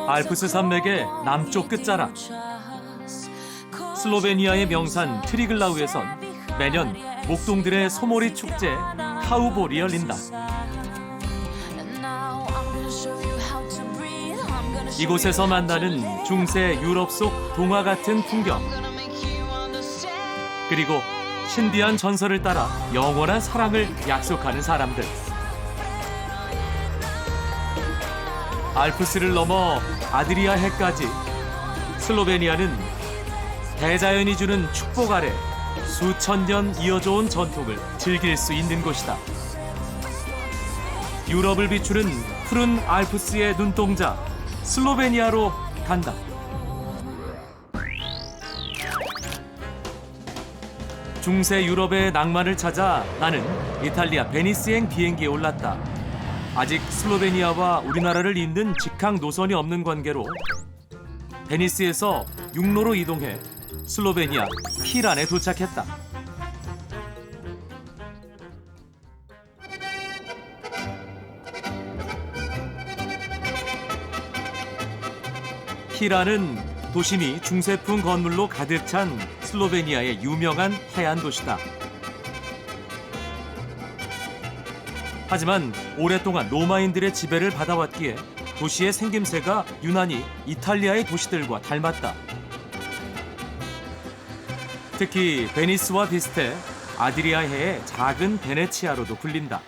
알프스 산맥의 남쪽 끝자락 슬로베니아의 명산 트리글라우에선 매년 목동들의 소몰이 축제 카우볼이 열린다. 이곳에서 만나는 중세 유럽 속 동화 같은 풍경, 그리고 신비한 전설을 따라 영원한 사랑을 약속하는 사람들. 알프스를 넘어 아드리아 해까지 슬로베니아는 대자연이 주는 축복 아래 수천 년 이어져 온 전통을 즐길 수 있는 곳이다. 유럽을 비추는 푸른 알프스의 눈동자, 슬로베니아로 간다. 중세 유럽의 낭만을 찾아 나는 이탈리아 베니스행 비행기에 올랐다. 아직 슬로베니아와 우리나라를 잇는 직항 노선이 없는 관계로 베니스에서 육로로 이동해 슬로베니아 피란에 도착했다. 피란은 도심이 중세풍 건물로 가득 찬 슬로베니아의 유명한 해안 도시다. 하지만 오랫동안 로마인들의 지배를 받아왔기에 도시의 생김새가 유난히 이탈리아의 도시들과 닮았다. 특히 베니스와 비슷해 아드리아해의 작은 베네치아로도 불린다.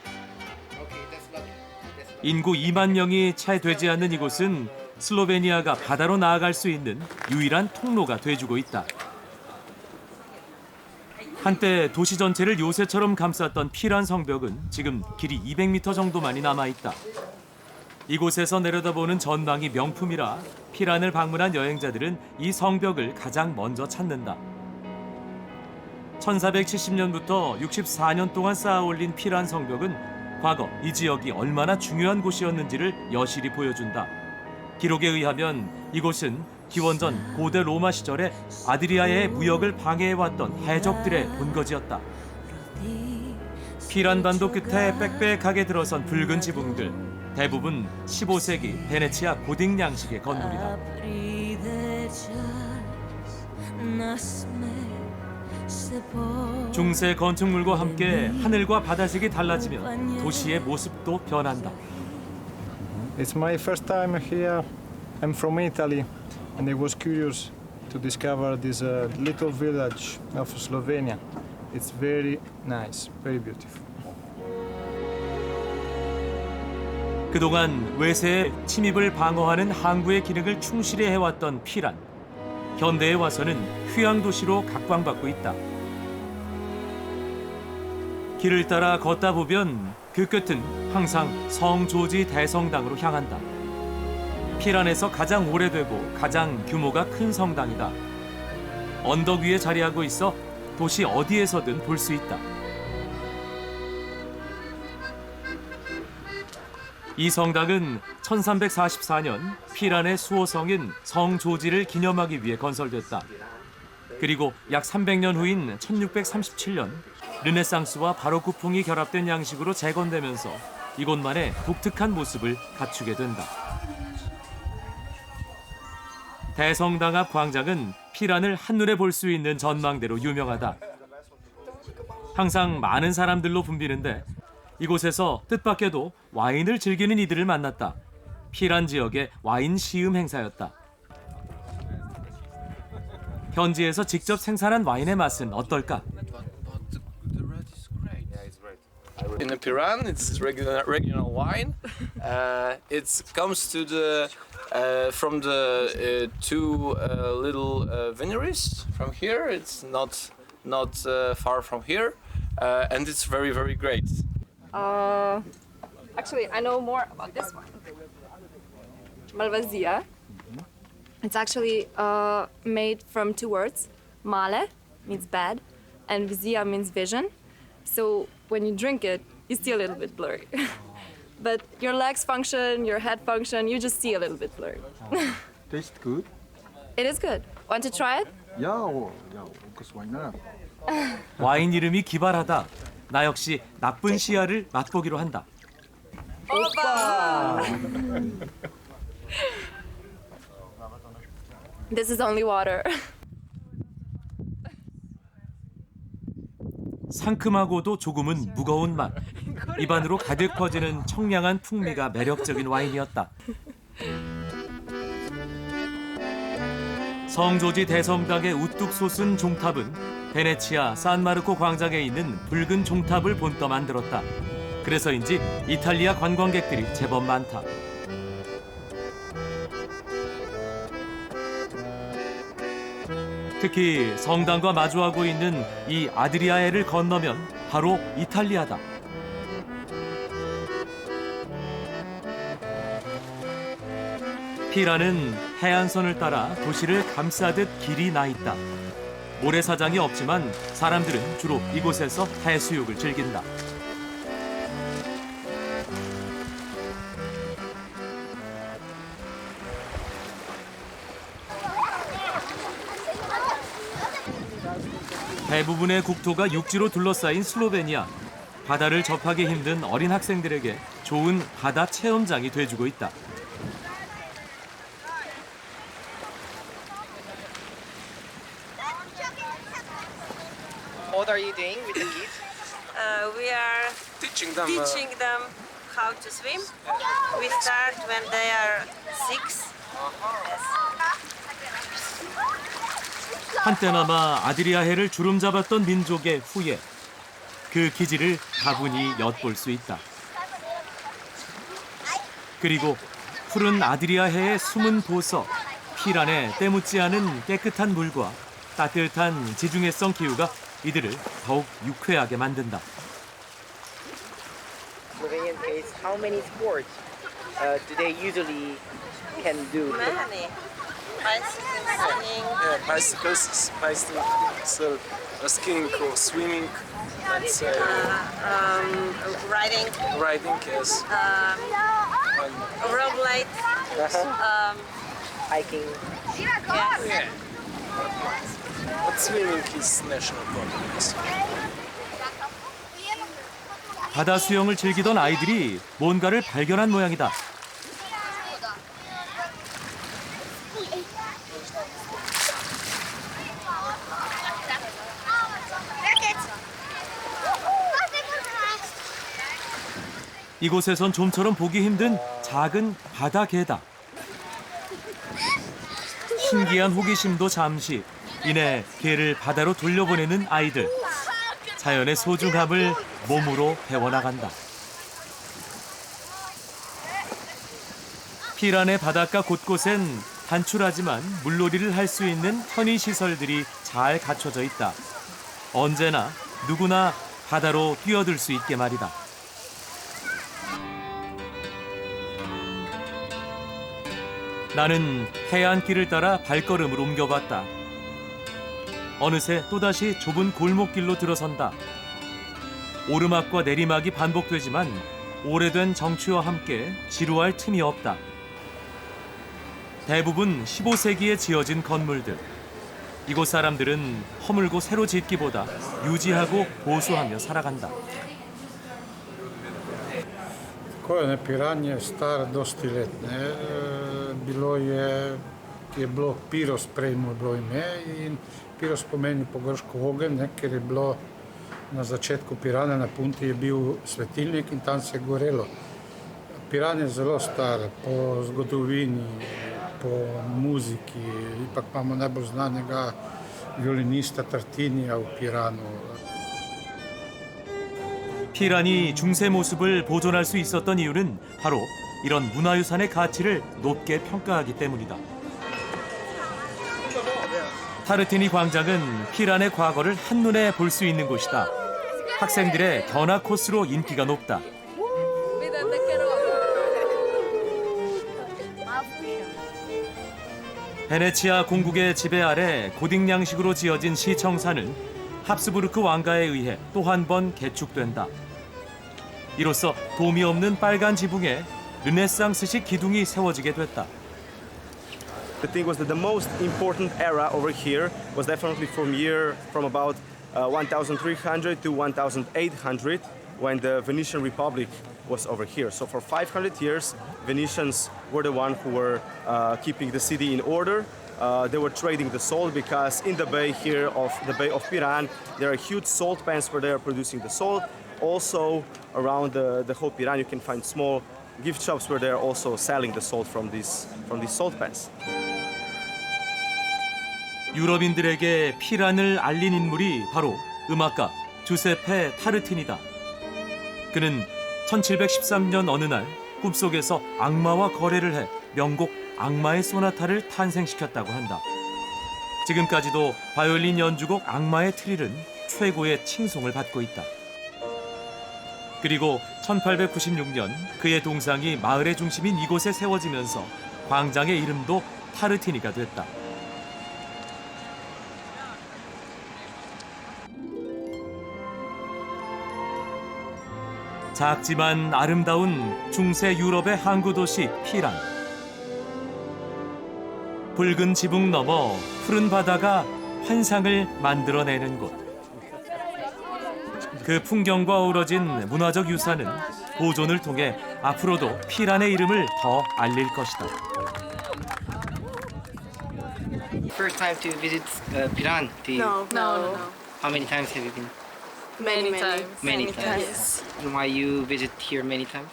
인구 2만 명이 채 되지 않는 이곳은 슬로베니아가 바다로 나아갈 수 있는 유일한 통로가 돼주고 있다. 한때 도시 전체를 요새처럼 감쌌던 피란 성벽은 지금 길이 200m 정도만이 남아있다. 이곳에서 내려다보는 전망이 명품이라 피란을 방문한 여행자들은 이 성벽을 가장 먼저 찾는다. 1470년부터 64년 동안 쌓아 올린 피란 성벽은 과거 이 지역이 얼마나 중요한 곳이었는지를 여실히 보여준다. 기록에 의하면 이곳은 기원전 고대 로마 시절에 아드리아의 무역을 방해해왔던 해적들의 본거지였다. 피란반도 끝에 빽빽하게 들어선 붉은 지붕들, 대부분 15세기 베네치아 고딕 양식의 건물이다. 중세 건축물과 함께 하늘과 바다색이 달라지면 도시의 모습도 변한다. It's my first time here. I'm from Italy, and I was curious to discover this little village of Slovenia. It's very nice, very beautiful. 그동안 외세의 침입을 방어하는 항구의 기능을 충실히 해왔던 피란. 현대에 와서는 휴양 도시로 각광받고 있다. 길을 따라 걷다 보면 그 끝은 항상 성조지 대성당으로 향한다. 피란에서 가장 오래되고 가장 규모가 큰 성당이다. 언덕 위에 자리하고 있어 도시 어디에서든 볼 수 있다. 이 성당은 1344년 피란의 수호성인 성조지를 기념하기 위해 건설됐다. 그리고 약 300년 후인 1637년 르네상스와 바로크풍이 결합된 양식으로 재건되면서 이곳만의 독특한 모습을 갖추게 된다. 대성당 앞 광장은 피란을 한눈에 볼 수 있는 전망대로 유명하다. 항상 많은 사람들로 붐비는데 이곳에서 뜻밖에도 와인을 즐기는 이들을 만났다. 피란 지역의 와인 시음 행사였다. 현지에서 직접 생산한 와인의 맛은 어떨까? In Piran, it's regional wine. It comes to the from the two little vineries from here. It's not far from here, and it's very great. Actually, I know more about this one. Malvasia. It's actually made from two words. Male means bad, and vizia means vision. So when you drink it, you see a little bit blurry. But your legs function, your head function, you just see a little bit blurry. Tastes good? It is good. Want to try it? Yeah, of course, why not? 와인 이름이 기발하다. 나 역시 나쁜 시야를 맛보기로 한다. 오빠! This is only water. 상큼하고도 조금은 무거운 맛. 입안으로 가득 퍼지는 청량한 풍미가 매력적인 와인이었다. 성조지 대성당의 우뚝 솟은 종탑은 베네치아 산마르코 광장에 있는 붉은 종탑을 본떠 만들었다. 그래서인지 이탈리아 관광객들이 제법 많다. 특히 성당과 마주하고 있는 이 아드리아해를 건너면 바로 이탈리아다. 피라는 해안선을 따라 도시를 감싸듯 길이 나 있다. 모래사장이 없지만 사람들은 주로 이곳에서 해수욕을 즐긴다. 대부분의 국토가 육지로 둘러싸인 슬로베니아. 바다를 접하기 힘든 어린 학생들에게 좋은 바다 체험장이 돼주고 있다. What are you doing with the kids? We are Teaching them. teaching them how to swim. We start when they are 6. 한때나마 아드리아해를 주름잡았던 민족의 후예. 그 기질을 가분히 엿볼 수 있다. 그리고 푸른 아드리아해의 숨은 보석, 피란의 때묻지 않은 깨끗한 물과 따뜻한 지중해성 기후가 이들을 더욱 유쾌하게 만든다. Slovenian kids, how many sports do they usually can do? Many. Bicycle, swimming. Yeah, bicycles, skiing or swimming, let's say, Riding, riding, yes. rollerblade, Hiking. yes. But swimming is national problem, yes. 바다 수영을 즐기던 아이들이 뭔가를 발견한 모양이다. 이곳에선 좀처럼 보기 힘든 작은 바다 개다. 신기한 호기심도 잠시, 이내 개를 바다로 돌려보내는 아이들. 자연의 소중함을 몸으로 배워나간다. 피란의 바닷가 곳곳엔 단출하지만 물놀이를 할 수 있는 편의시설들이 잘 갖춰져 있다. 언제나 누구나 바다로 뛰어들 수 있게 말이다. 나는 해안길을 따라 발걸음을 옮겨봤다. 어느새 또다시 좁은 골목길로 들어선다. 오르막과 내리막이 반복되지만 오래된 정취와 함께 지루할 틈이 없다. 대부분 15세기에 지어진 건물들. 이곳 사람들은 허물고 새로 짓기보다 유지하고 보수하며 살아간다. Ko je Piran je star dosti let. Je bilo Piros, prej mu je bilo ime in Piros pomeni po grško ogenj, ker je bilo na začetku Pirana na punti je bil svetilnik in tam se je gorelo. Piran je zelo star po zgodovini, po muziki, ipak imamo najbolj znanega violinista Tartinija v Piranu. 피란이 중세 모습을 보존할 수 있었던 이유는 바로 이런 문화유산의 가치를 높게 평가하기 때문이다. 타르티니 광장은 피란의 과거를 한눈에 볼 수 있는 곳이다. 학생들의 견학 코스로 인기가 높다. 베네치아 공국의 지배 아래 고딕 양식으로 지어진 시청사는 합스부르크 왕가에 의해 또 한 번 개축된다. 이로써 도움이 없는 빨간 지붕에 르네상스식 기둥이 세워지게 됐다. The thing was that the most important era over here was definitely from about 1300 to 1800 when the Venetian Republic was over here. So for 500 years, Venetians were the one who were keeping the city in order they were trading the salt because in the bay here of the Bay of Piran, there are huge salt pans where they are producing the salt. Also, around the whole Piran, you can find small gift shops where they are also selling the salt from these salt pans. 유럽인들에게 피란을 알린 인물이 바로 음악가 주세페 타르티니다. 그는 1713년 어느 날 꿈속에서 악마와 거래를 해 명곡 악마의 소나타를 탄생시켰다고 한다. 지금까지도 바이올린 연주곡 악마의 트릴은 최고의 칭송을 받고 있다. 그리고 1896년 그의 동상이 마을의 중심인 이곳에 세워지면서 광장의 이름도 타르티니가 됐다. 작지만 아름다운 중세 유럽의 항구 도시 피란. 붉은 지붕 너머 푸른 바다가 환상을 만들어내는 곳. 그 풍경과 어우러진 문화적 유산은 보존을 통해 앞으로도 피란의 이름을 더 알릴 것이다. First time to visit Piran? No. How many times have you been? Many times. Many times. And why you visit here many times?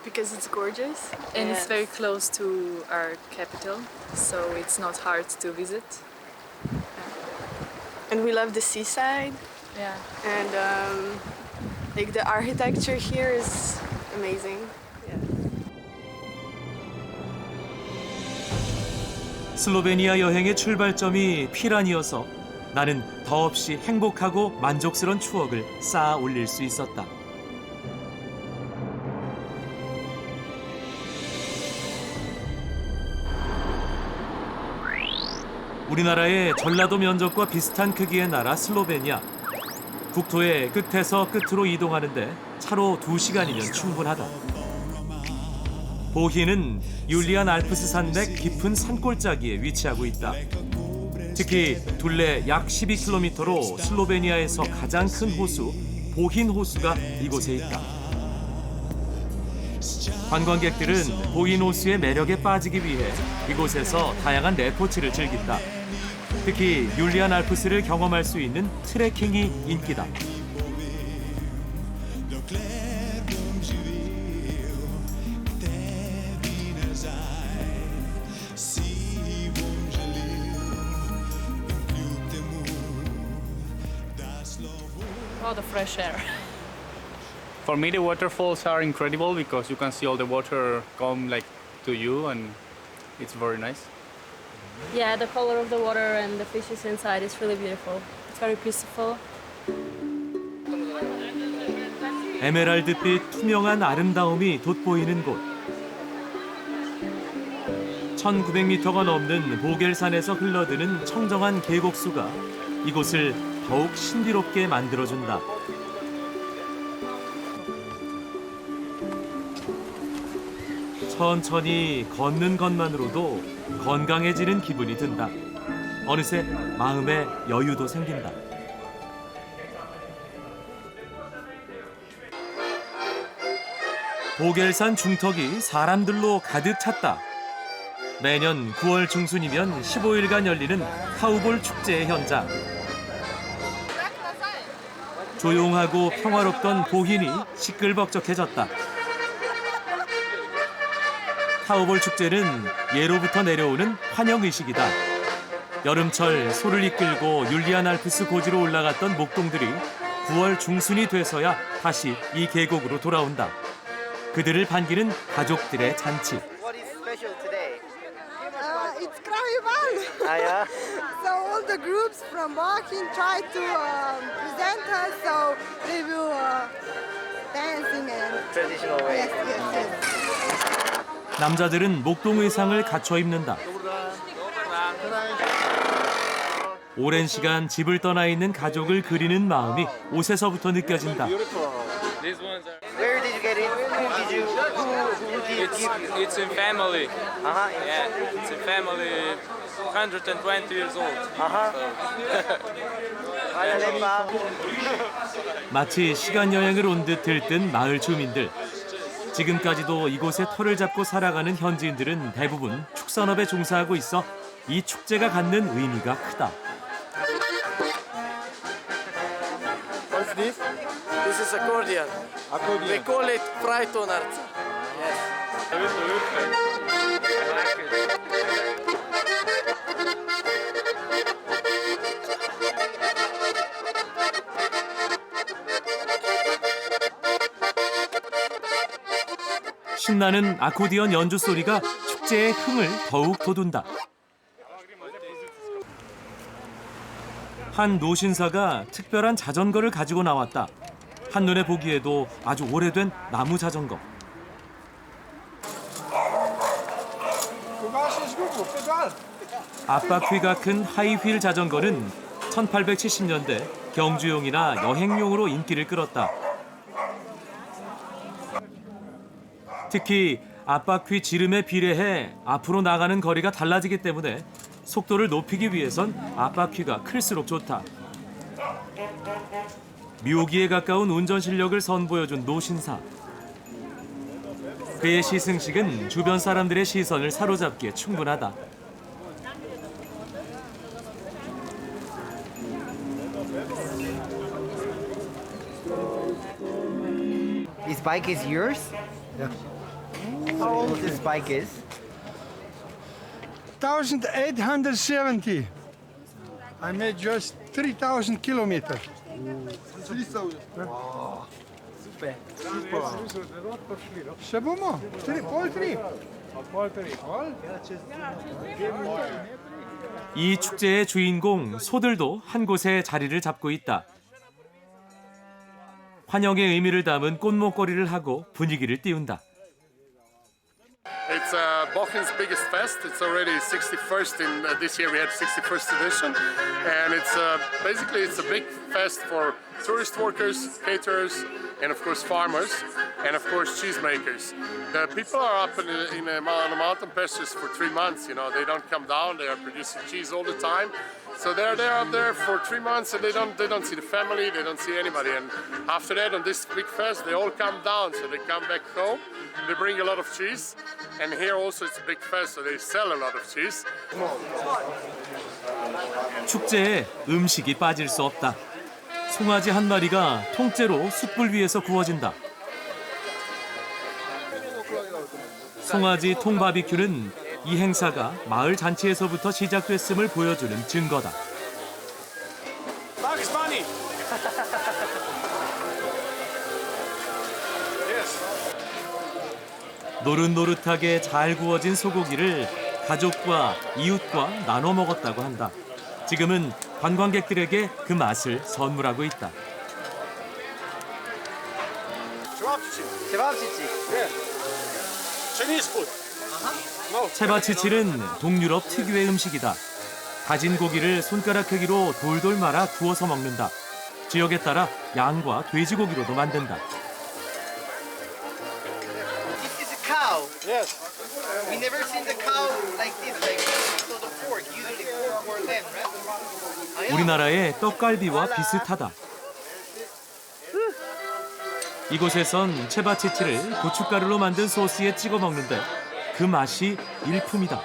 Because it's gorgeous and it's very close to our capital, so it's not hard to visit. And we love the seaside, Yeah. and like the architecture here is amazing. 슬로베니아 여행의 출발점이 피란이어서 나는 더없이 행복하고 만족스러운 추억을 쌓아 올릴 수 있었다. 우리나라의 전라도 면적과 비슷한 크기의 나라 슬로베니아. 국토의 끝에서 끝으로 이동하는데 차로 2시간이면 충분하다. 보히는 율리안 알프스 산맥 깊은 산골짜기에 위치하고 있다. 특히 둘레 약 12km로 슬로베니아에서 가장 큰 호수 보힌 호수가 이곳에 있다. 관광객들은 보힌 호수의 매력에 빠지기 위해 이곳에서 다양한 레포츠를 즐긴다. 특히 율리안 알프스를 경험할 수 있는 트레킹이 인기다. Oh, the fresh air. For me, the waterfalls are incredible because you can see all the water come like to you, and it's very nice. Yeah, the color of the water and the fishes inside is really beautiful. It's very peaceful. 에메랄드빛 투명한 아름다움이 돋보이는 곳. 1900m가 넘는 보겔산에서 흘러드는 청정한 계곡수가 이곳을 더욱 신비롭게 만들어준다. 천천히 걷는 것만으로도 건강해지는 기분이 든다. 어느새 마음에 여유도 생긴다. 보겔산 중턱이 사람들로 가득 찼다. 매년 9월 중순이면 15일간 열리는 하우볼 축제의 현장. 조용하고 평화롭던 보힌이 시끌벅적해졌다. 하우볼 축제는 예로부터 내려오는 환영의식이다. 여름철 소를 이끌고 율리안 알프스 고지로 올라갔던 목동들이 9월 중순이 돼서야 다시 이 계곡으로 돌아온다. 그들을 반기는 가족들의 잔치. What is special today? It's carnival. Yeah. So all the groups from walking try to present us. So they will dancing and Traditional way. yes. 남자들은 목동 의상을 갖춰 입는다. 오랜 시간 집을 떠나 있는 가족을 그리는 마음이 옷에서부터 느껴진다. Where did you get it? Who did you give? It's in family. Yeah. It's in family. 120 years old. 마치 시간 여행을 온 듯 들뜬 마을 주민들. 지금까지도 이곳에 터를 잡고 살아가는 현지인들은 대부분 축산업에 종사하고 있어 이 축제가 갖는 의미가 크다. What's this? This is accordion. Accordion. We call it Freitonarza. Yes. 신나는 아코디언 연주 소리가 축제의 흥을 더욱 돋운다. 한 노신사가 특별한 자전거를 가지고 나왔다. 한눈에 보기에도 아주 오래된 나무 자전거. 앞바퀴가 큰 하이휠 자전거는 1870년대 경주용이나 여행용으로 인기를 끌었다. 특히 앞바퀴 지름에 비례해 앞으로 나가는 거리가 달라지기 때문에 속도를 높이기 위해선 앞바퀴가 클수록 좋다. 묘기에 가까운 운전 실력을 선보여준 노신사. 그의 시승식은 주변 사람들의 시선을 사로잡기에 충분하다. This bike is yours? Yeah. How old this bike is? 1870. I made just 3,000 kilometers. 3,000. Wow. Super. C'est bon, moi. Paul 3. 이 축제의 주인공 소들도 한 곳에 자리를 잡고 있다. 환영의 의미를 담은 꽃목걸이를 하고 분위기를 띄운다. It's Bochen's biggest fest. It's already 61st in this year. We had 61st edition, and basically it's a big fest for tourist workers, caterers, and of course farmers, and of course cheesemakers. The people are up on the mountain pastures for 3 months. You know, they don't come down. They are producing cheese all the time. So they're up there for 3 months, and they don't see the family. They don't see anybody. And after that, on this big fest, they all come down. So they come back home. They bring a lot of cheese, and here also it's a big fest, so they sell a lot of cheese. 축제에 음식이 빠질 수 없다. 송아지 한 마리가 통째로 숯불 위에서 구워진다. 송아지 통바비큐는 이 행사가 마을 잔치에서부터 시작됐음을 보여주는 증거다. Bugs Bunny. 노릇노릇하게 잘 구워진 소고기를 가족과 이웃과 나눠 먹었다고 한다. 지금은 관광객들에게 그 맛을 선물하고 있다. Chinese food. 체바치칠은 동유럽 특유의 음식이다. 다진 고기를 손가락 크기로 돌돌 말아 구워서 먹는다. 지역에 따라 양과 돼지고기로도 만든다. This is a cow. Yes. We never seen the cow like this, like so the pork. Usually pork or lamb, right? 우리나라의 떡갈비와 비슷하다. 이곳에선 체바치치를 고춧가루로 만든 소스에 찍어 먹는데 그 맛이 일품이다.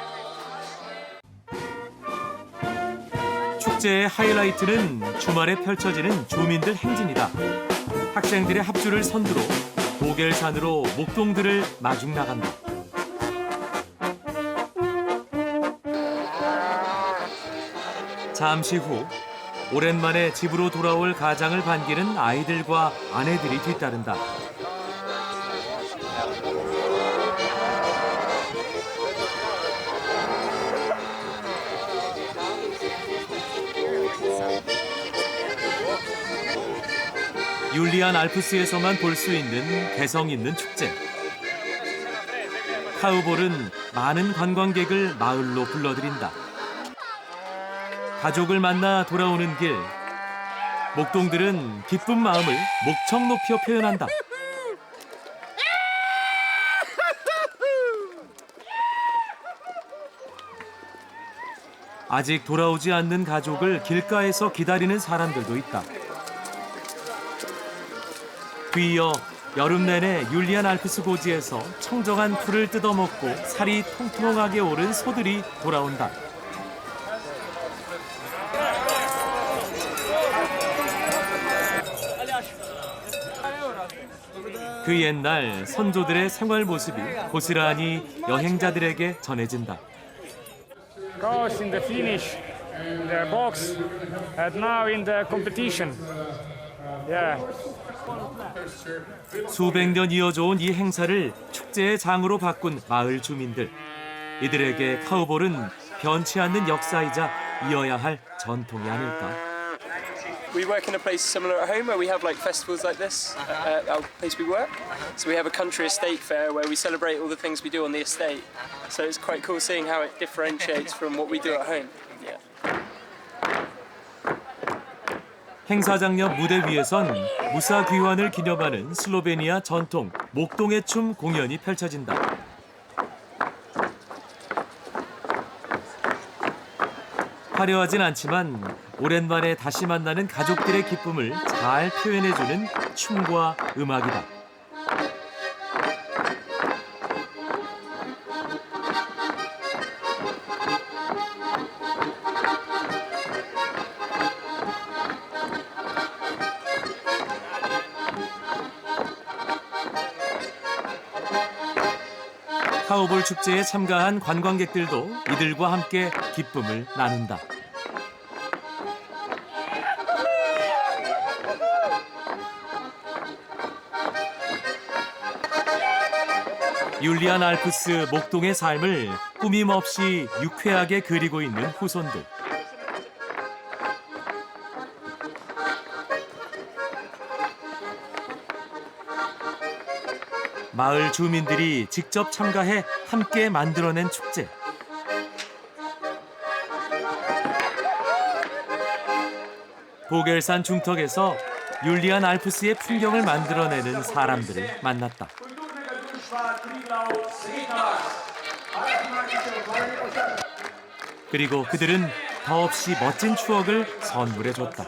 축제의 하이라이트는 주말에 펼쳐지는 주민들 행진이다. 학생들의 합주를 선두로 고겔산으로 목동들을 마중 나간다. 잠시 후 오랜만에 집으로 돌아올 가장을 반기는 아이들과 아내들이 뒤따른다. 율리안 알프스에서만 볼 수 있는 개성 있는 축제. 카우볼은 많은 관광객을 마을로 불러들인다. 가족을 만나 돌아오는 길, 목동들은 기쁜 마음을 목청 높여 표현한다. 아직 돌아오지 않는 가족을 길가에서 기다리는 사람들도 있다. 뒤이어 여름 내내 율리안 알프스 고지에서 청정한 풀을 뜯어먹고 살이 통통하게 오른 소들이 돌아온다. 그 옛날 선조들의 생활 모습이 고스란히 여행자들에게 전해진다. Goes in the finish, in the box, and now in the competition. Yeah. 수백 년 이어져온 이 행사를 축제의 장으로 바꾼 마을 주민들. 이들에게 카우볼은 변치 않는 역사이자 이어야 할 전통이 아닐까. We work in a place similar at home where we have like festivals like this at our place we work. So we have a country estate fair where we celebrate all the things we do on the estate. So it's quite cool seeing how it differentiates from what we do at home. Yeah. 행사장 옆 무대 위에선 무사 귀환을 기념하는 슬로베니아 전통 목동의 춤 공연이 펼쳐진다. 화려하진 않지만 오랜만에 다시 만나는 가족들의 기쁨을 잘 표현해주는 춤과 음악이다. 카우볼 축제에 참가한 관광객들도 이들과 함께 기쁨을 나눈다. 율리안 알프스 목동의 삶을 꾸밈없이 유쾌하게 그리고 있는 후손들. 마을 주민들이 직접 참가해 함께 만들어낸 축제. 보겔산 중턱에서 율리안 알프스의 풍경을 만들어내는 사람들을 만났다. 그리고 그들은 더없이 멋진 추억을 선물해줬다.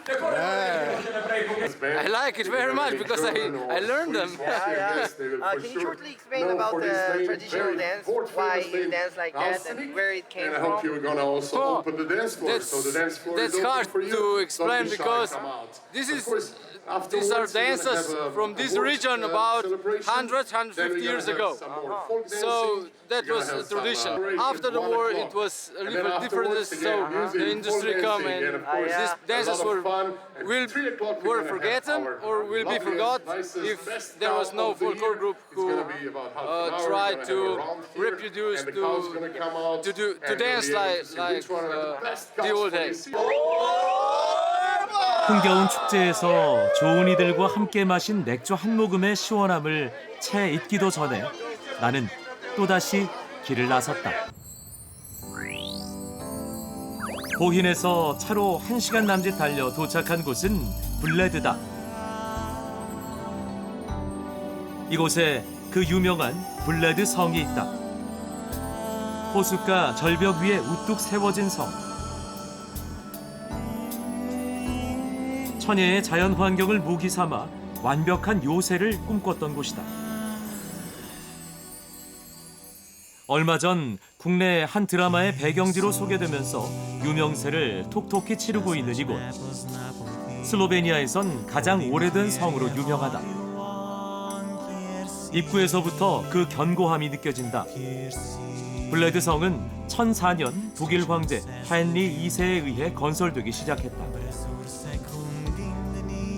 I like it very much because I learned them. Can you shortly explain about the traditional dance, why you dance like that, and where it came And I hope from? you're gonna also open the dance floor. So the dance floor That's is open hard for you. to explain Don't be shy, because come out. this Of is course, these are afterwards, we're gonna dances have a from this horse, region about celebration. 100, Then 150 we're years gonna ago. have some more folk So dancing. that We're was gonna a have some, tradition. parade After at the 1 war, o'clock. it was a And little then different. afterwards, So again, music, the industry folk come dancing, and of course, these a dances lot of fun. And were 3 o'clock we're gonna have forgotten our or will be loveliest, forgot nicest, if best there was cow no of the folklore year. group It's who gonna be about half an hour. We're tried gonna to have a round here, reproduce and the cow's gonna come out, to and dance we'll be able like to see which one are the best the cows old for you. days. 흥겨운 축제에서 좋은 이들과 함께 마신 맥주 한 모금의 시원함을 채 잊기도 전에 나는 또다시 길을 나섰다. 보힌에서 차로 1시간 남짓 달려 도착한 곳은 블레드다. 이곳에 그 유명한 블레드 성이 있다. 호숫가 절벽 위에 우뚝 세워진 성. 천혜의 자연 환경을 무기 삼아 완벽한 요새를 꿈꿨던 곳이다. 얼마 전 국내 한 드라마의 배경지로 소개되면서 유명세를 톡톡히 치르고 있는 이곳. 슬로베니아에선 가장 오래된 성으로 유명하다. 입구에서부터 그 견고함이 느껴진다. 블레드 성은 1004년 독일 황제 헨리 2세에 의해 건설되기 시작했다.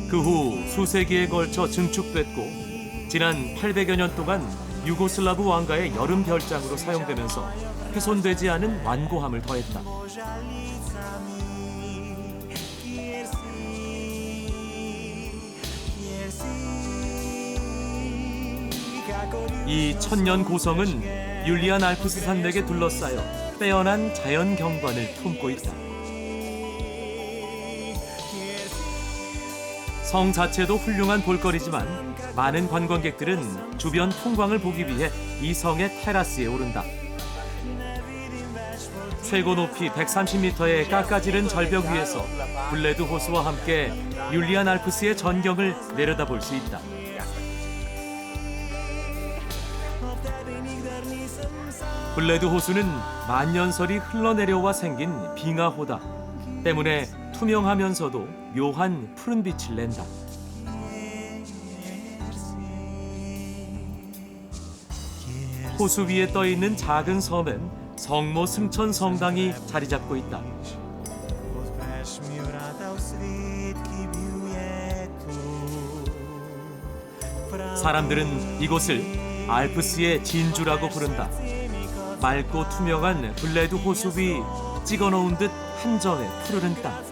그 후 수세기에 걸쳐 증축됐고 지난 800여 년 동안 유고슬라브 왕가의 여름 별장으로 사용되면서 훼손되지 않은 완고함을 더했다. 이 천년 고성은 율리안 알프스 산맥에 둘러싸여 빼어난 자연 경관을 품고 있다. 성 자체도 훌륭한 볼거리지만 많은 관광객들은 주변 풍광을 보기 위해 이 성의 테라스에 오른다. 최고 높이 130m의 깎아지른 절벽 위에서 블레드 호수와 함께 율리안 알프스의 전경을 내려다볼 수 있다. 블레드 호수는 만년설이 흘러내려와 생긴 빙하호다. 때문에 투명하면서도 묘한 푸른 빛을 낸다. 호수 위에 떠 있는 작은 섬엔 성모 승천 성당이 자리 잡고 있다. 사람들은 이곳을 알프스의 진주라고 부른다. 맑고 투명한 블레드 호수 위 찍어놓은 듯 한 점의 푸르른 땅.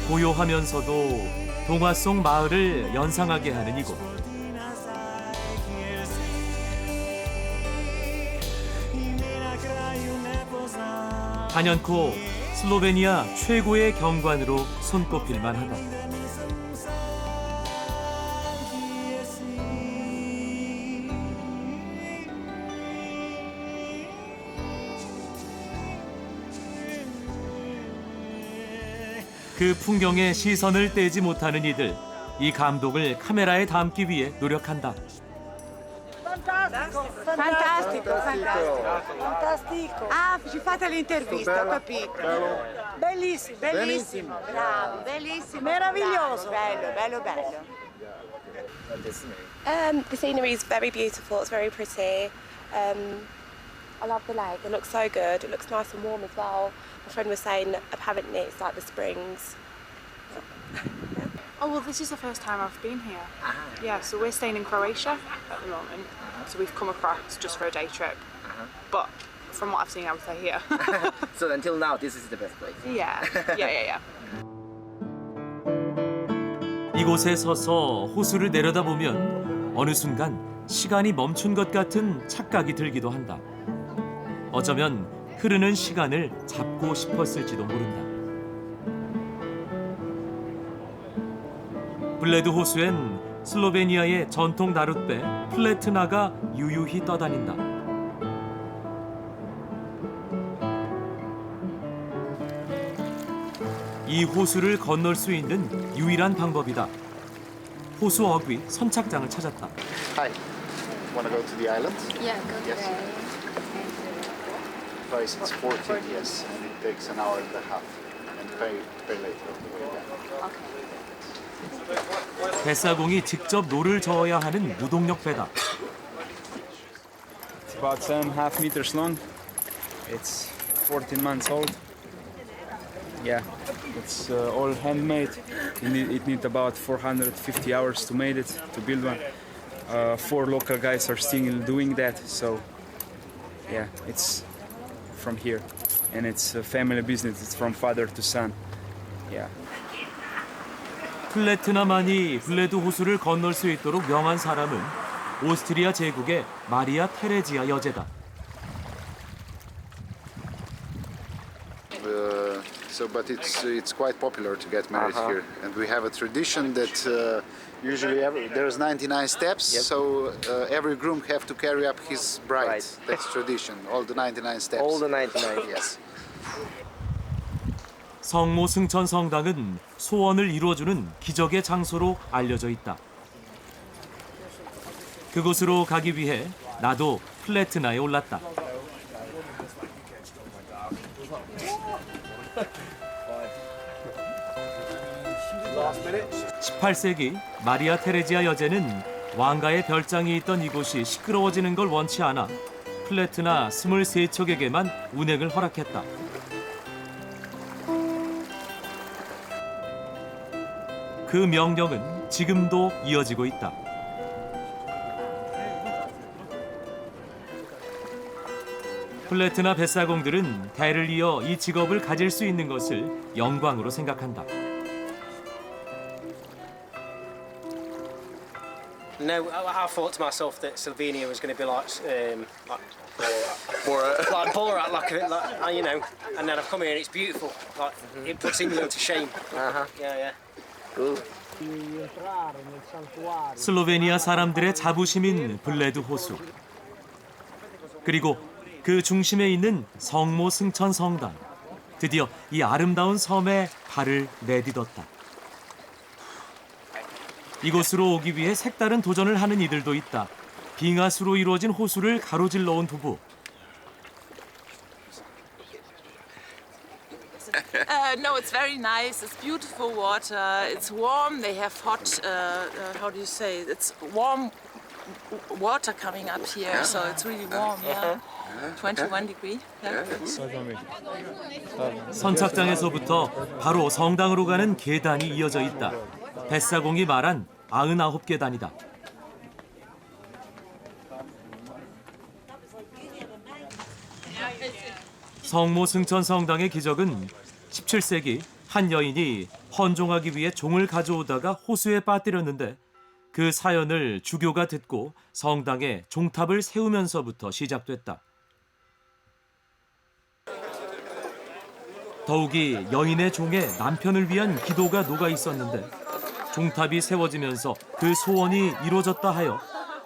고요하면서도 동화 속 마을을 연상하게 하는 이곳. 단연코 슬로베니아 최고의 경관으로 손꼽힐 만하다. 그 풍경에 시선을 떼지 못하는 이들, 이 감동을 카메라에 담기 위해 노력한다. Fantastico, fantastico, fantastico. Ah, ci fate l'intervista, ho capito. Bellissimo, bellissimo. Bravo, bellissimo. Meraviglioso. Bello, bello, bello. The scenery is very beautiful, it's very pretty. I love the lake, it looks so good, it looks nice and warm as well. My friend was saying apparently it's like the springs. Oh, well, this is the first time I've been here. Yeah, so we're staying in Croatia at the moment. So we've come across just for a day trip. But from what I've seen, I would say here. So until now, this is the best place. Yeah. 이곳에 서서 호수를 내려다보면 어느 순간 시간이 멈춘 것 같은 착각이 들기도 한다. 어쩌면 흐르는 시간을 잡고 싶었을지도 모른다. 블레드 호수엔 슬로베니아의 전통 나룻배 플레트나가 유유히 떠다닌다. 이 호수를 건널 수 있는 유일한 방법이다. 호수 어귀 선착장을 찾았다. Hi. Want to go to the island? Yeah, go to Yes. Price is 14, yes, and it takes an hour and a half, and pay later on the way back. 뱃사공이 직접 노를 저어야 하는 무동력 배다. It's about 7.5 meters long. It's 14 months old. Yeah, it's all handmade. It needs about 450 hours to make it, to build one. 4 local guys are still doing that, so yeah, it's from here. And it's a family business, it's from father to son. Yeah. 플레트나만이 블레드 호수를 건널 수 있도록 명한 사람은 오스트리아 제국의 마리아 테레지아 여제다. But it's quite popular to get married here, and we have a tradition that usually there's 99 steps, so every groom have to carry up his bride. That's tradition. All the 99 steps. All the 99. Yes. 성모 승천 성당은 소원을 이루어주는 기적의 장소로 알려져 있다. 그곳으로 가기 위해 나도 플레트나에 올랐다. 18세기 마리아 테레지아 여제는 왕가의 별장이 있던 이곳이 시끄러워지는 걸 원치 않아 플레트나 23척에게만 운행을 허락했다. 그 명령은 지금도 이어지고 있다. 플레트나 뱃사공들은 대를 이어 이 직업을 가질 수 있는 것을 영광으로 생각한다. No, I thought to myself that Slovenia was going to be like Borat, like you know. And then I've come here and it's beautiful. Like it puts England to shame. Yeah. Cool. 슬로베니아 사람들의 자부심인 블레드 호수. 그리고 그 중심에 있는 성모 승천 성당. 드디어 이 아름다운 섬에 발을 내딛었다. 이곳으로 오기 위해 색다른 도전을 하는 이들도 있다. 빙하수로 이루어진 호수를 가로질러 온 부부. No, it's very nice. It's beautiful water. It's warm. They have hot, how do you say? It's warm water coming up here, so it's really warm. Yeah, 21 degree. Yeah. 선착장에서부터 바로 성당으로 가는 계단이 이어져 있다. 뱃사공이 말한 99계단이다. 성모 승천 성당의 기적은 17세기 한 여인이 헌종하기 위해 종을 가져오다가 호수에 빠뜨렸는데 그 사연을 주교가 듣고 성당에 종탑을 세우면서부터 시작됐다. 더욱이 여인의 종에 남편을 위한 기도가 녹아 있었는데 종탑이 세워지면서 그 소원이 이루어졌다 하여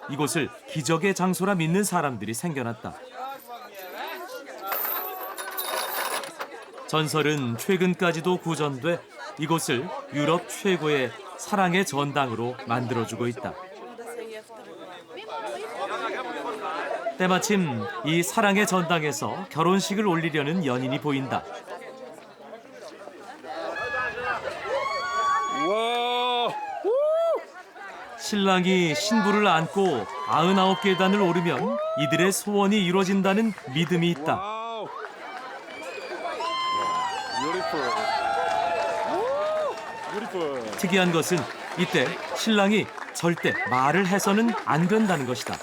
이곳을 기적의 장소라 믿는 사람들이 생겨났다. 전설은 최근까지도 구전돼 이곳을 유럽 최고의 사랑의 전당으로 만들어주고 있다. 때마침 이 사랑의 전당에서 결혼식을 올리려는 연인이 보인다. 신랑이 신부를 안고 99계단을 오르면 이들의 소원이 이루어진다는 믿음이 있다. 특이한 것은 이때 신랑이 절대 말을 해서는 안 된다는 것이다.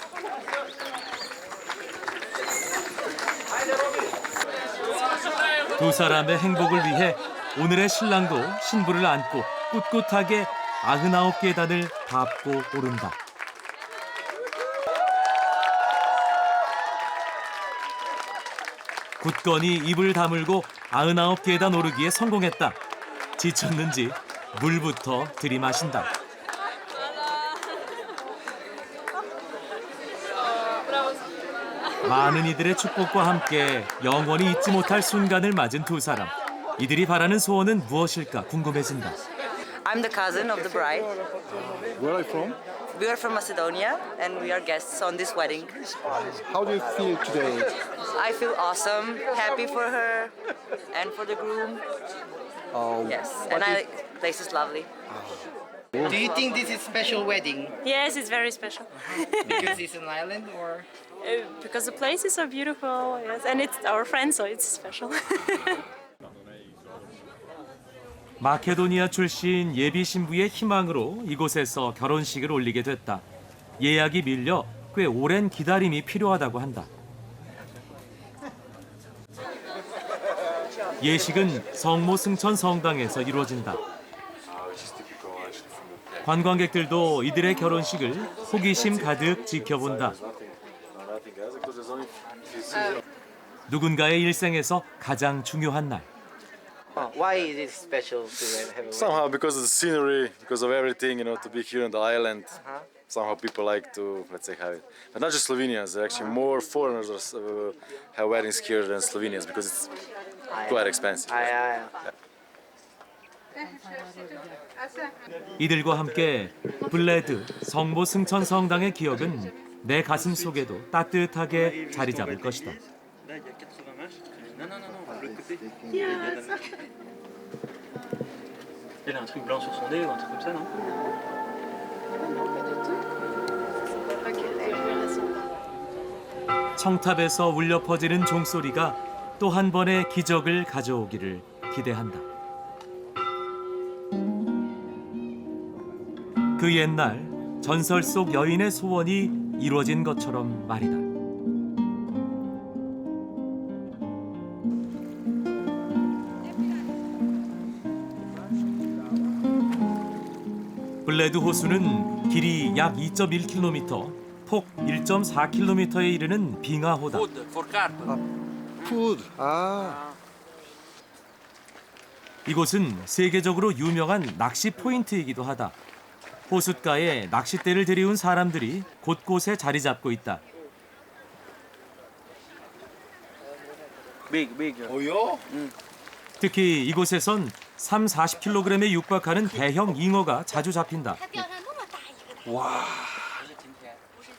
두 사람의 행복을 위해 오늘의 신랑도 신부를 안고 꿋꿋하게 99계단을 밟고 오른다. 굳건히 입을 다물고 99계단 오르기에 성공했다. 지쳤는지 물부터 들이마신다. 많은 이들의 축복과 함께 영원히 잊지 못할 순간을 맞은 두 사람. 이들이 바라는 소원은 무엇일까 궁금해진다. I'm the cousin of the bride. Where are you from? We are from Macedonia and we are guests on this wedding. How do you feel today? I feel awesome, happy for her and for the groom. Yes, and the place is lovely. Do you think this is special wedding? Yes, it's very special. Because it's an island or? Because the place is so beautiful, yes, and it's our friend, so it's special. 마케도니아 출신 예비 신부의 희망으로 이곳에서 결혼식을 올리게 됐다. 예약이 밀려 꽤 오랜 기다림이 필요하다고 한다. 예식은 성모 승천 성당에서 이루어진다. 관광객들도 이들의 결혼식을 호기심 가득 지켜본다. 누군가의 일생에서 가장 중요한 날. Why is it special to have a wedding? Somehow because of the scenery, because of everything, to be here on the island. Somehow people like to, let's say, have it. But not just Slovenians, there are actually more foreigners have weddings here than Slovenians because it's quite expensive. 이들과 함께 블레드 성모 승천 성당의 기억은 내 가슴 속에도 따뜻하게 자리 잡을 것이다. Il a un truc blanc sur son nez ou un truc comme ça, non? 청탑에서 울려 퍼지는 종소리가 또 한 번의 기적을 가져오기를 기대한다. 그 옛날 전설 속 여인의 소원이 이루어진 것처럼 말이다. 블레드 호수는 길이 약 2.1km, 폭 1.4km에 이르는 빙하호다. 푸드. 이곳은 세계적으로 유명한 낚시 포인트이기도 하다. 호숫가에 낚싯대를 들이운 사람들이 곳곳에 자리 잡고 있다. 특히 이곳에선 30-40kg에 육박하는 대형 잉어가 자주 잡힌다. 와.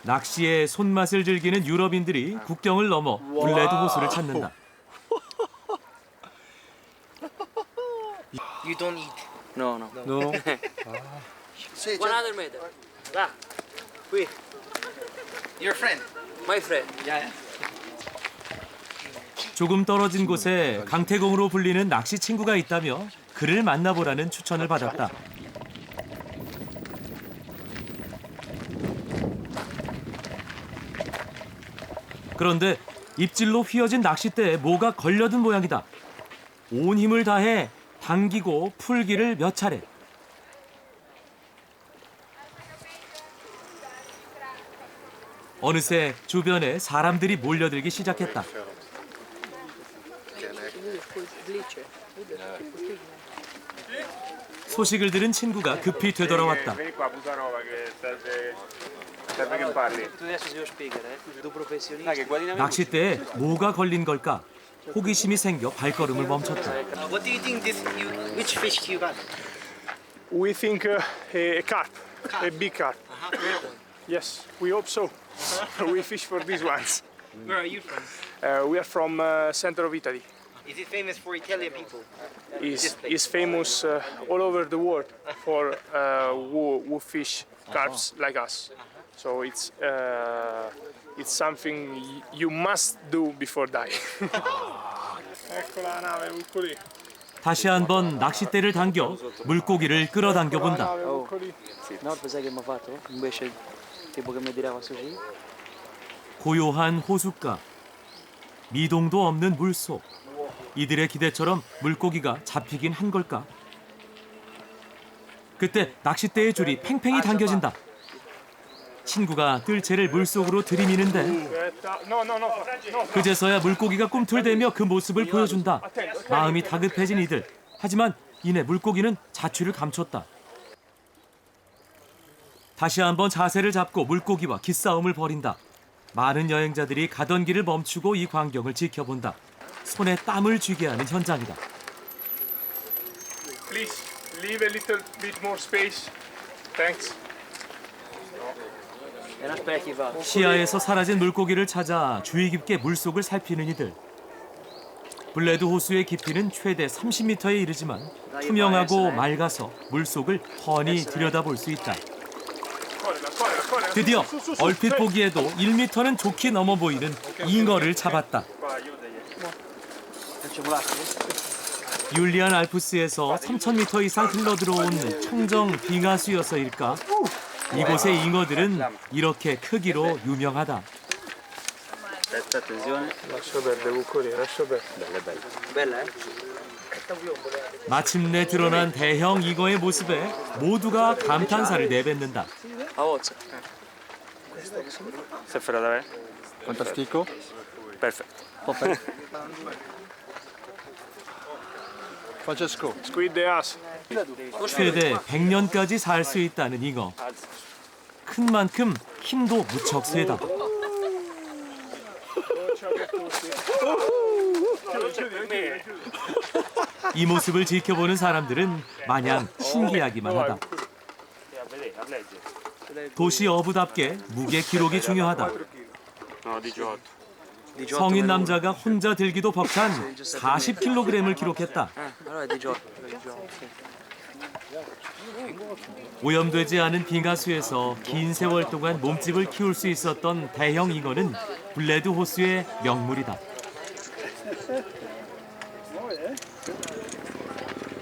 낚시의 손맛을 즐기는 유럽인들이 국경을 넘어 블레드 호수를 찾는다. You don't eat. No, no. No. 100 meters. Ah, wait. Your friend? My friend. Yeah. 조금 떨어진 곳에 강태공으로 불리는 낚시 친구가 있다며 그를 만나보라는 추천을 받았다. 그런데 입질로 휘어진 낚싯대에 뭐가 걸려든 모양이다. 온 힘을 다해 당기고 풀기를 몇 차례. 어느새 주변에 사람들이 몰려들기 시작했다. 소식을 들은 친구가 급히 되돌아왔다. Tu adesso devo spiegare, tu professionista. 낚싯대에 뭐가 걸린 걸까? 호기심이 생겨 발걸음을 멈췄다. What do you think which fish you got? We think a carp, a big carp. Yes, we hope so. We fish for these ones. Where are you from? We are from center of Italy. Is it famous for Italian people? Is famous all over the world for who fish carps like us. So it's something you must do before dying. Ecco la nave, Vulcoli. 다시 한번 낚싯대를 당겨 물고기를 끌어당겨 본다. No, pensai che mi ha fatto? Invece, tipo che mi tirava su così. 고요한 호숫가, 미동도 없는 물속. 이들의 기대처럼 물고기가 잡히긴 한 걸까? 그때 낚싯대의 줄이 팽팽히 당겨진다. 친구가 뜰채를 물속으로 들이미는데 그제서야 물고기가 꿈틀대며 그 모습을 보여준다. 마음이 다급해진 이들. 하지만 이내 물고기는 자취를 감췄다. 다시 한번 자세를 잡고 물고기와 기싸움을 벌인다. 많은 여행자들이 가던 길을 멈추고 이 광경을 지켜본다. 손에 땀을 쥐게 하는 현장이다. Please leave a little bit more space. Thanks. 시야에서 사라진 물고기를 찾아 주의 깊게 물속을 살피는 이들. 블레드 호수의 깊이는 최대 30m에 이르지만 투명하고 맑아서 물속을 훤히 들여다볼 수 있다. 드디어 얼핏 보기에도 1m는 좋게 넘어 보이는 잉어를 잡았다. 율리안 알프스에서 3,000m 이상 흘러들어온 청정 빙하수여서일까? 이곳의 잉어들은 이렇게 크기로 유명하다. 마침내 드러난 대형 잉어의 모습에 모두가 감탄사를 내뱉는다. Fantastico. Perfetto. Francesco. Squid the ass. 최대 100년까지 살 수 있다는 잉어. 큰 만큼 힘도 무척 세다. 이 모습을 지켜보는 사람들은 마냥 신기하기만 하다. 도시 어부답게 무게 기록이 중요하다. 성인 남자가 혼자 들기도 벅찬 40kg을 기록했다. 오염되지 않은 빙하수에서 긴 세월 동안 몸집을 키울 수 있었던 대형 잉어는 블레드 호수의 명물이다.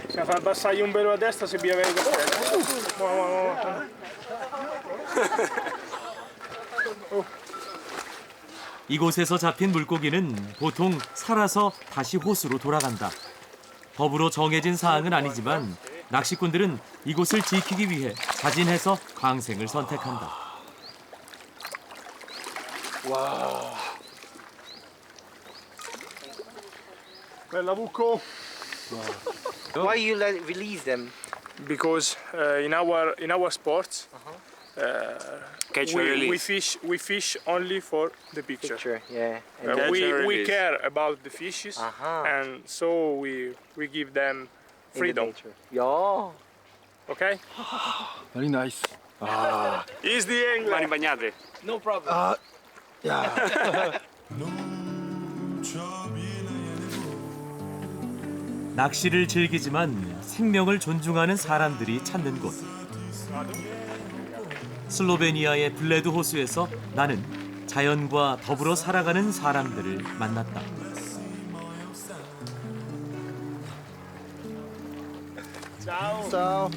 Bisogna far abbassare un velo a destra se via vengo. 이곳에서 잡힌 물고기는 보통 살아서 다시 호수로 돌아간다. 법으로 정해진 사항은 아니지만 낚시꾼들은 이곳을 지키기 위해 자진해서 광생을 선택한다. Wow. Bella buco. Why you release them? Because in our sports, Catch and release. we fish only for the picture. Yeah. We care about the fishes, and so we give them freedom. Yeah. Okay? Very nice. Is the English. Mani bagnate. No problem. Yeah. 낚시를 즐기지만 생명을 존중하는 사람들이 찾는 곳. 슬로베니아의 블레드 호수에서 나는 자연과 더불어 살아가는 사람들을 만났다. Ciao.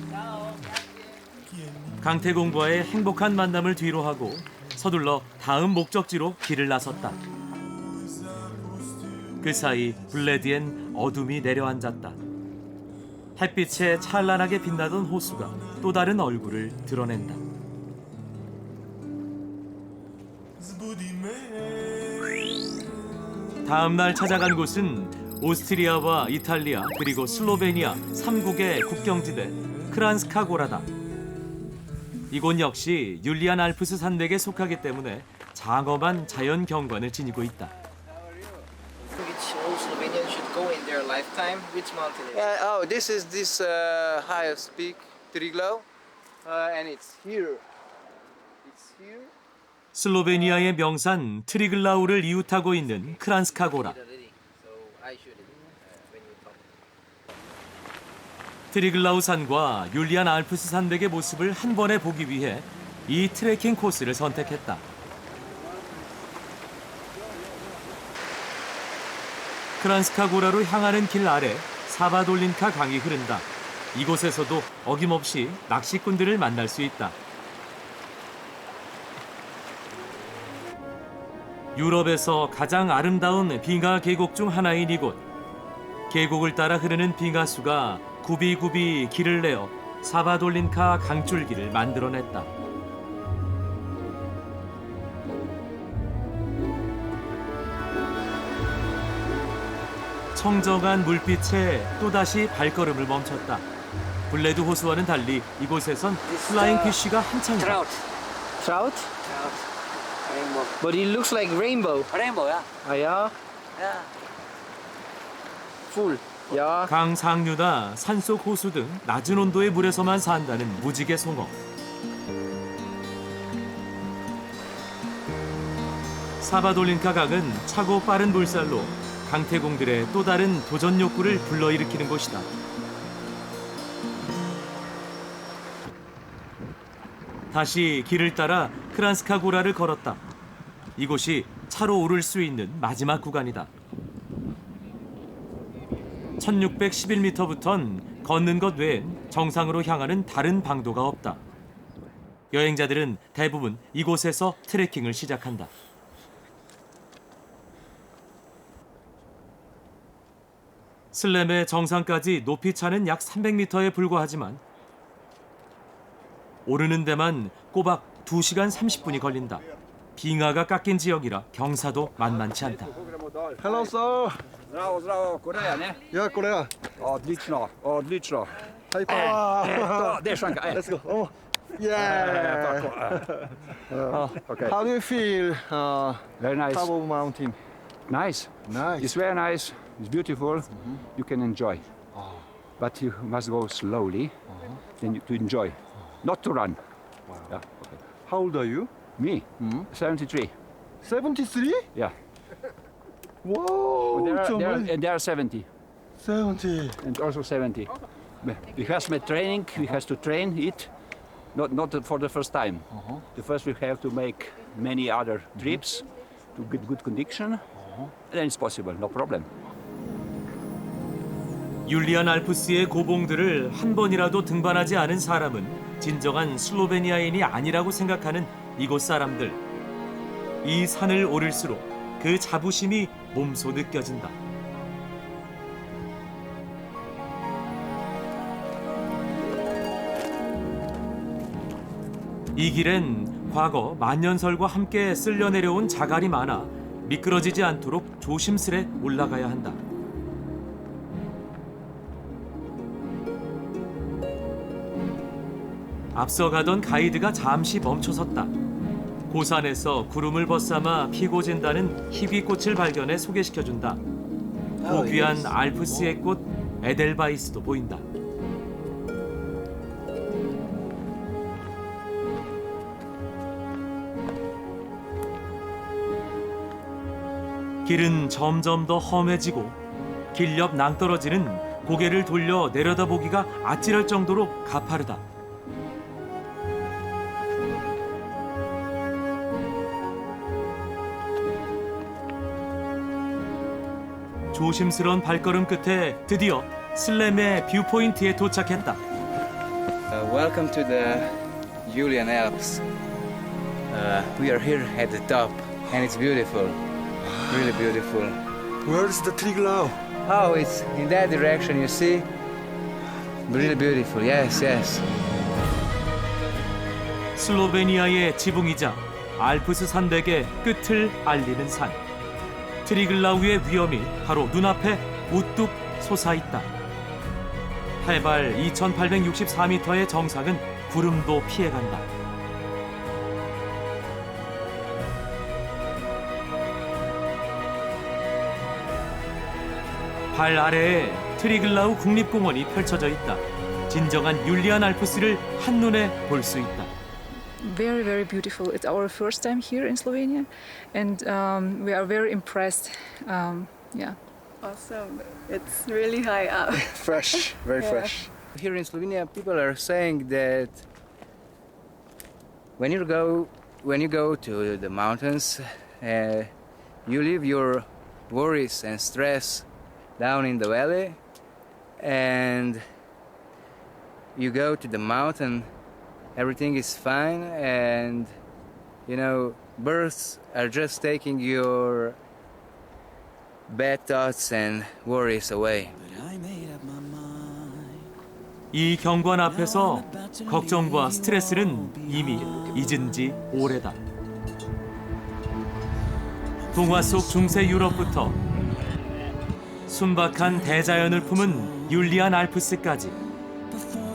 강태공과의 행복한 만남을 뒤로하고 서둘러 다음 목적지로 길을 나섰다. 그 사이 블레드엔 어둠이 내려앉았다. 햇빛에 찬란하게 빛나던 호수가 또 다른 얼굴을 드러낸다. 다음 날 찾아간 곳은 오스트리아와 이탈리아 그리고 슬로베니아 3국의 국경지대 크란스카고라다. 이곳 역시 율리안 알프스 산맥에 속하기 때문에 장엄한 자연 경관을 지니고 있다. Which all Slovenians should go in their lifetime? Which mountain is it? Oh, this is this highest peak, Triglav, and it's here. It's here. 슬로베니아의 명산 트리글라우를 이웃하고 있는 크란스카고라. 트리글라우 산과 율리안 알프스 산맥의 모습을 한 번에 보기 위해 이 트레킹 코스를 선택했다. 크란스카고라로 향하는 길 아래 사바돌린카 강이 흐른다. 이곳에서도 어김없이 낚시꾼들을 만날 수 있다. 유럽에서 가장 아름다운 빙하 계곡 중 하나인 이곳. 계곡을 따라 흐르는 빙하수가 굽이굽이 길을 내어 사바돌린카 강줄기를 만들어냈다. 청정한 물빛에 또다시 발걸음을 멈췄다. 블레드 호수와는 달리 이곳에선 플라잉 피쉬가 한창이다. Trout. Trout? Rainbow. But it looks like rainbow. Rainbow, yeah. Ah, yeah? Yeah. Full. Yeah. 강 상류나 산속 호수 등 낮은 온도의 물에서만 산다는 무지개 송어. 사바돌린카 강은 차고 빠른 물살로 강태공들의 또 다른 도전 욕구를 불러일으키는 곳이다. 다시 길을 따라 크란스카고라를 걸었다. 이곳이 차로 오를 수 있는 마지막 구간이다. 1611m부턴 걷는 것 외엔 정상으로 향하는 다른 방도가 없다. 여행자들은 대부분 이곳에서 트레킹을 시작한다. 슬램의 정상까지 높이 차는 약 300m에 불과하지만 오르는 데만 꼬박 2시간 30분이 걸린다. 빙하가 깎인 지역이라 경사도 만만치 않다. Hello, sir. Zdravo, zdravo, Koreja, ne? Ja, Korea. Odlično, odlično. High five. Dešanka, Let's go. Oh. Yeah. Okay. How do you feel? Very nice. Top of mountain. Nice. Nice. It's very nice. It's beautiful. You can enjoy. But you must go slowly then to enjoy. Not to run. Wow. Yeah. How old are you? Me? 73. 73? Yeah. Whoa. There are 70. 70. And also 70. We have some training. We have to train it. Not for the first time. The first we have to make many other trips to get good condition. Then it's possible. No problem. 율리안 알프스의 고봉들을 한 번이라도 등반하지 않은 사람은 진정한 슬로베니아인이 아니라고 생각하는 이곳 사람들. 이 산을 오를수록 그 자부심이 몸소 느껴진다. 이 길엔 과거 만년설과 함께 쓸려 내려온 자갈이 많아 미끄러지지 않도록 조심스레 올라가야 한다. 앞서 가던 가이드가 잠시 멈춰섰다. 고산에서 구름을 벗삼아 피고 진다는 희귀꽃을 발견해 소개시켜준다. 고귀한 알프스의 꽃 에델바이스도 보인다. 길은 점점 더 험해지고 길 옆 낭떠러지는 고개를 돌려 내려다보기가 아찔할 정도로 가파르다. 조심스러운 발걸음 끝에 드디어 슬렘의 뷰포인트에 도착했다. Welcome to the Julian Alps. We are here at the top, and it's beautiful, really beautiful. Where's the Triglav? Oh, it's in that direction, you see? Really beautiful, yes, yes. 슬로베니아의 지붕이자 알프스 산맥의 끝을 알리는 산. 트리글라우의 위험이 바로 눈앞에 우뚝 솟아있다. 해발 2864m의 정상은 구름도 피해간다. 발 아래에 트리글라우 국립공원이 펼쳐져 있다. 진정한 율리안 알프스를 한눈에 볼 수 있다. Very, very beautiful. It's our first time here in Slovenia, and we are very impressed. Yeah. Awesome. It's really high up. Fresh, very fresh. Here in Slovenia, people are saying that when you go to the mountains, you leave your worries and stress down in the valley, and you go to the mountain. Everything is fine, and you know, birds are just taking your bad thoughts and worries away. 이 경관 앞에서 걱정과 스트레스는 이미 잊은 지 오래다. 동화 속 중세 유럽부터 순박한 대자연을 품은 율리안 알프스까지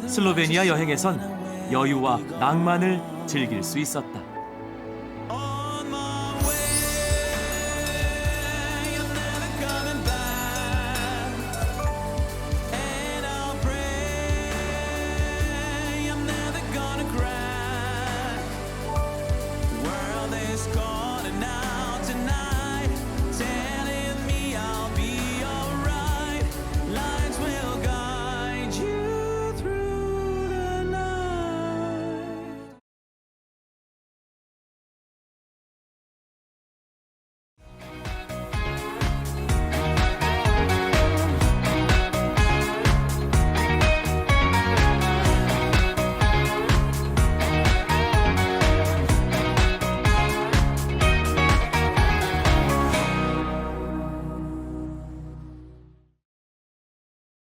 슬로베니아 여행에선 여유와 낭만을 즐길 수 있었다.